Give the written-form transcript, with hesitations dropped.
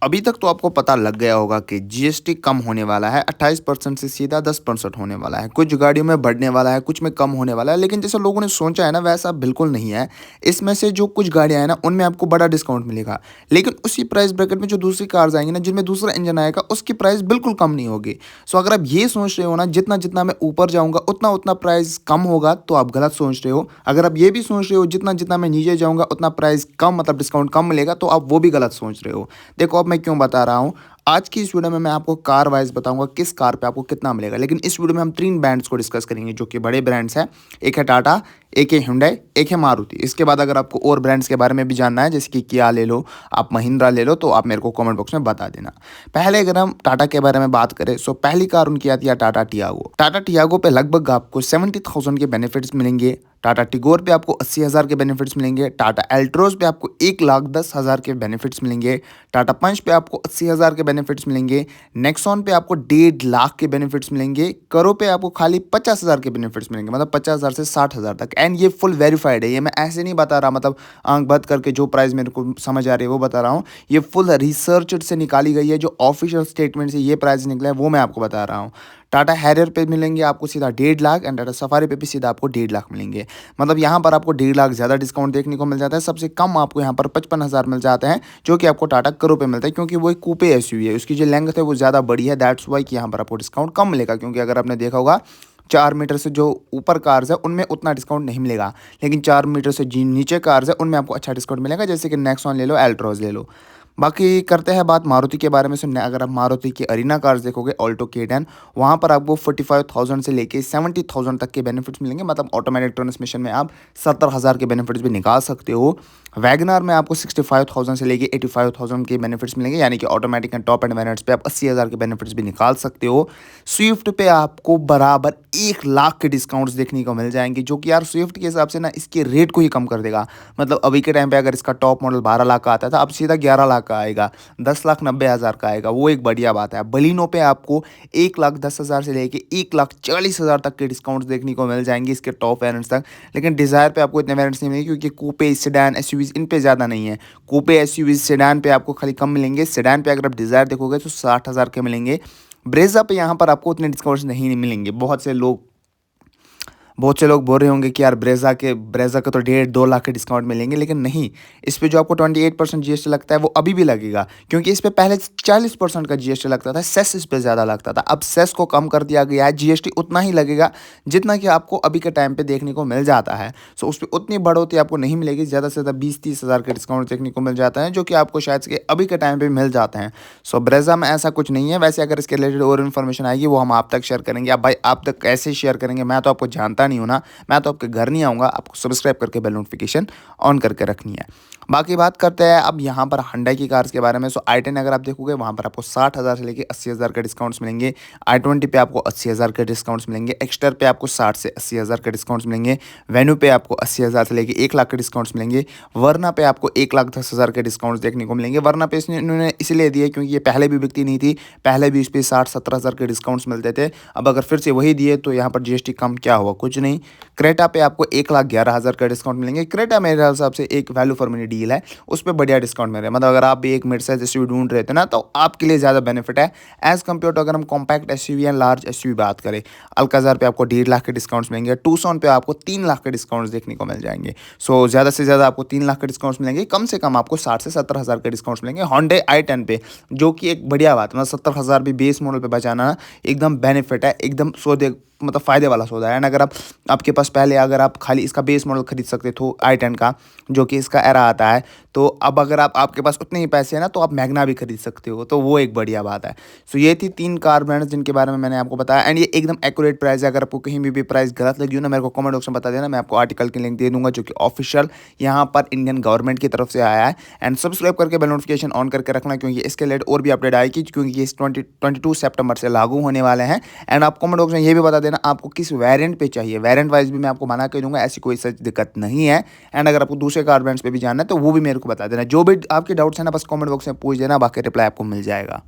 अभी तक तो आपको पता लग गया होगा कि जीएसटी कम होने वाला है, 28% से सीधा 10% होने वाला है। कुछ गाड़ियों में बढ़ने वाला है, कुछ में कम होने वाला है, लेकिन जैसे लोगों ने सोचा है ना वैसा बिल्कुल नहीं है। इसमें से जो कुछ गाड़ियाँ हैं ना उनमें आपको बड़ा डिस्काउंट मिलेगा, लेकिन उसी प्राइस ब्रैकेट में जो दूसरी कार्स आएँगी ना जिनमें दूसरा इंजन आएगा उसकी प्राइस बिल्कुल कम नहीं होगी। सो अगर आप ये सोच रहे हो ना जितना-जितना मैं ऊपर जाऊँगा उतना-उतना प्राइस कम होगा तो आप गलत सोच रहे हो। अगर आप ये भी सोच रहे हो जितना-जितना मैं नीचे जाऊँगा उतना प्राइस कम मतलब डिस्काउंट कम मिलेगा तो आप वो भी गलत सोच रहे हो। देखो अब मैं क्यों बता रहा हूँ। आज की इस वीडियो में मैं आपको कार वाइज़ बताऊँगा किस कार पे आपको कितना मिलेगा। लेकिन इस वीडियो में हम 3 ब्रांड्स को डिस्कस करेंगे जो कि बड़े ब्रांड्स हैं। एक है टाटा, एक है hyundai, एक है मारुति। इसके बाद अगर आपको और ब्रांड्स के बारे में भी जानना है जैसे कि किया ले लो, आप महिंद्रा ले लो तो आप मेरे को कमेंट बॉक्स में बता देना। पहले अगर हम टाटा के बारे में बात करें सो पहली कार उनकी आती है टाटा टियागो। टाटा टियागो पे लगभग आपको 70,000 के बेनिफिट्स मिलेंगे। टाटा टिगोर पे आपको 80,000 के बेनिफिट्स मिलेंगे। टाटा एल्ट्रोज पे आपको 1,10,000 के बेनिफिट्स मिलेंगे। टाटा पंच पे आपको 80,000 के बेनिफिट्स मिलेंगे। नेक्सॉन पे आपको 1,50,000 के बेनिफिट्स मिलेंगे। करो पे आपको खाली 50,000 के बेनिफिट्स मिलेंगे, मतलब 50,000 से 60,000 तक। एंड ये फुल वेरीफाइड है, ये मैं ऐसे नहीं बता रहा, मतलब आंख बंद करके जो प्राइस मेरे को समझ आ रही है वो बता रहा हूँ। ये फुल रिसर्च से निकाली गई है, जो ऑफिशियल स्टेटमेंट से ये प्राइस निकला है वो मैं आपको बता रहा हूँ। टाटा हैरियर पे मिलेंगे आपको सीधा 1,50,000 एंड टाटा सफारी पे भी सीधा आपको 1,50,000 मिलेंगे। मतलब यहाँ पर आपको 1,50,000 ज़्यादा डिस्काउंट देखने को मिल जाता है। सबसे कम आपको यहाँ पर 55,000 मिल जाते हैं जो कि आपको टाटा करो पे मिलता है, क्योंकि वो एक कूपे एसयूवी है, उसकी जो लेंथ है वो ज़्यादा बड़ी है। दैट्स वाई कि यहाँ पर आपको डिस्काउंट कम मिलेगा, क्योंकि अगर आपने देखा होगा 4 मीटर से जो ऊपर कार्स है उनमें उतना डिस्काउंट नहीं मिलेगा, लेकिन 4 मीटर से जी नीचे कार्स है उनमें आपको अच्छा डिस्काउंट मिलेगा, जैसे कि नेक्सॉन ले लो, एल्ट्रोज ले लो। बाकी करते हैं बात मारुति के बारे में। सुनने अगर आप मारुति की अरीना कार्स देखोगे ऑल्टो K10, वहाँ पर आपको 45,000 से लेके 70,000 तक के बेनिफिट्स मिलेंगे, मतलब ऑटोमेटिक ट्रांसमिशन में आप 70,000 के बेनिफिट्स भी निकाल सकते हो। वैगनार में आपको 65,000 से लेके 85,000 के बेनिफिट्स मिलेंगे, यानी कि automatic and top and variants पे आप 80,000 के बेनिफिट्स भी निकाल सकते हो। स्विफ्ट पे आपको बराबर 1,00,000 के डिस्काउंट्स देखने को मिल जाएंगे, जो कि यार स्विफ्ट के हिसाब से ना इसके रेट को ही कम कर देगा। मतलब अभी के टाइम पे अगर इसका टॉप मॉडल 12,00,000 का आता था, अब सीधा 11,00,000 का आएगा, 10,90,000 का आएगा, वो एक बढ़िया बात है। बलिनो पे आपको 1,10,000 से लेके 1,40,000 तक के डिस्काउंट्स देखने को मिल जाएंगे इसके टॉप वेरिएंट्स तक। लेकिन डिज़ायर पे आपको इतने वेरिएंट्स नहीं मिलेंगे, क्योंकि कूपे सेडान एसयूवीज इन पे ज़्यादा नहीं है। कूपे एसयूवीज सेडान पे आपको खाली कम मिलेंगे। सेडान पे अगर आप डिज़ायर देखोगे तो 60,000 के मिलेंगे। ब्रेजा पे यहाँ पर आपको उतने डिस्काउंट्स नहीं मिलेंगे। बहुत से लोग बोल रहे होंगे कि यार ब्रेजा का तो 1.5-2 लाख के डिस्काउंट मिलेंगे, लेकिन नहीं। इस पे जो आपको 28% जीएसटी लगता है वो अभी भी लगेगा, क्योंकि इस पे पहले 40% का जीएसटी लगता था, सेस इस पे ज़्यादा लगता था। अब सेस को कम कर दिया गया है, जीएसटी उतना ही लगेगा जितना कि आपको अभी के टाइम पे देखने को मिल जाता है। सो उस पर उतनी बढ़ोतरी आपको नहीं मिलेगी, ज़्यादा से ज़्यादा 20-30,000 के डिस्काउंट देखने को मिल जाता है, जो कि आपको शायद से अभी के टाइम पर मिल जाते हैं। सो ब्रेजा में ऐसा कुछ नहीं है। वैसे अगर इसके रिलेटेड और इन्फॉर्मेशन आएगी वो हम आप तक शेयर करेंगे। अब भाई आप तक कैसे शेयर करेंगे, मैं तो आपको जानता नहीं हूँ ना, मैं तो आपके घर नहीं आऊँगा। आपको सब्सक्राइब करके बेल नोटिफिकेशन ऑन करके रखनी है। बाकी बात करते हैं अब यहाँ पर Hyundai की कार्स के बारे में। सो i10 अगर आप देखोगे वहाँ पर आपको 60,000 से लेके 80,000 के डिस्काउंट्स मिलेंगे। i20 पे आपको 80,000 के डिस्काउंट्स मिलेंगे। एक्स्टर पे आपको 60 से 80,000 के डिस्काउंट्स मिलेंगे। वेन्यू पे आपको 80,000 से लेके 1,00,000 के डिस्काउंट्स मिलेंगे। वरना पे आपको 1,10,000 के डिस्काउंट्स देखने को मिलेंगे। वरना पे इन्होंने इसलिए दिए क्योंकि ये पहले भी बिकती नहीं थी, पहले भी इस पर 60-70,000 के डिस्काउंट्स मिलते थे। अब अगर फिर से वही दिए तो यहाँ पर जीएसटी कम क्या हुआ, कुछ नहीं। क्रेटा पे आपको 1,11,000 का डिस्काउंट मिलेंगे। क्रेटा मेरे हिसाब से एक वैल्यू फॉर मनी डील है, उस पर बढ़िया डिस्काउंट मिल रहा है। मतलब अगर आप भी एक मिड साइज एसयूवी ढूंढ रहे थे ना तो आपके लिए ज़्यादा बेनिफिट है एज़ कम्पेयर टू अगर हम कॉम्पैक्ट एसयूवी या लार्ज एसयूवी बात करें। अल्काज़ार पे आपको 1,50,000 के डिस्काउंट्स मिलेंगे। टूसॉन पे आपको 3,00,000 के डिस्काउंट्स देखने को मिल जाएंगे। सो ज़्यादा से ज़्यादा आपको 3,00,000 के डिस्काउंट्स मिलेंगे, कम से कम आपको 60 से 70,000 के डिस्काउंट्स मिलेंगे Hyundai i10 पे, जो कि एक बढ़िया बात है। मतलब 70,000 भी बेस मॉडल पे बचाना एकदम बेनिफिट है, एकदम सौदे मतलब फ़ायदे वाला सौदा है। एंड अगर आपके पास पहले अगर आप खाली इसका बेस मॉडल खरीद सकते थे i10 का, जो कि इसका एरा आता है, तो अब अगर आपके पास उतने ही पैसे हैं ना तो आप मैग्ना भी खरीद सकते हो, तो वो एक बढ़िया बात है। सो ये थी 3 कार ब्रांड्स जिनके बारे में मैंने आपको बताया। एंड ये एकदम एक्यूरेट प्राइस है। अगर आपको कहीं भी प्राइस गलत लगी हो ना, मेरे को कमेंट बॉक्स में बता देना, मैं आपको आर्टिकल की लिंक दे दूंगा जो कि ऑफिशियल यहाँ पर इंडियन गवर्नमेंट की तरफ से आया है। एंड सब्सक्राइब करके बेल नोटिफिकेशन ऑन करके रखना, क्योंकि इसके रिलेटेड और भी अपडेट आएगी, क्योंकि ये 22 सितंबर से लागू होने वाले हैं। एंड आप कमेंट बॉक्स में ये भी बता देना आपको किस वेरिएंट पे चाहिए, वेरिएंट वाइज भी मैं आपको मना कर दूंगा, ऐसी कोई सच दिक्कत नहीं है। एंड अगर आपको दूसरे कार ब्रांड्स पे भी जानना है तो वो भी मेरे को बता देना। जो भी आपके डाउट्स है ना बस कमेंट बॉक्स में पूछ देना, बाकी रिप्लाई आपको मिल जाएगा।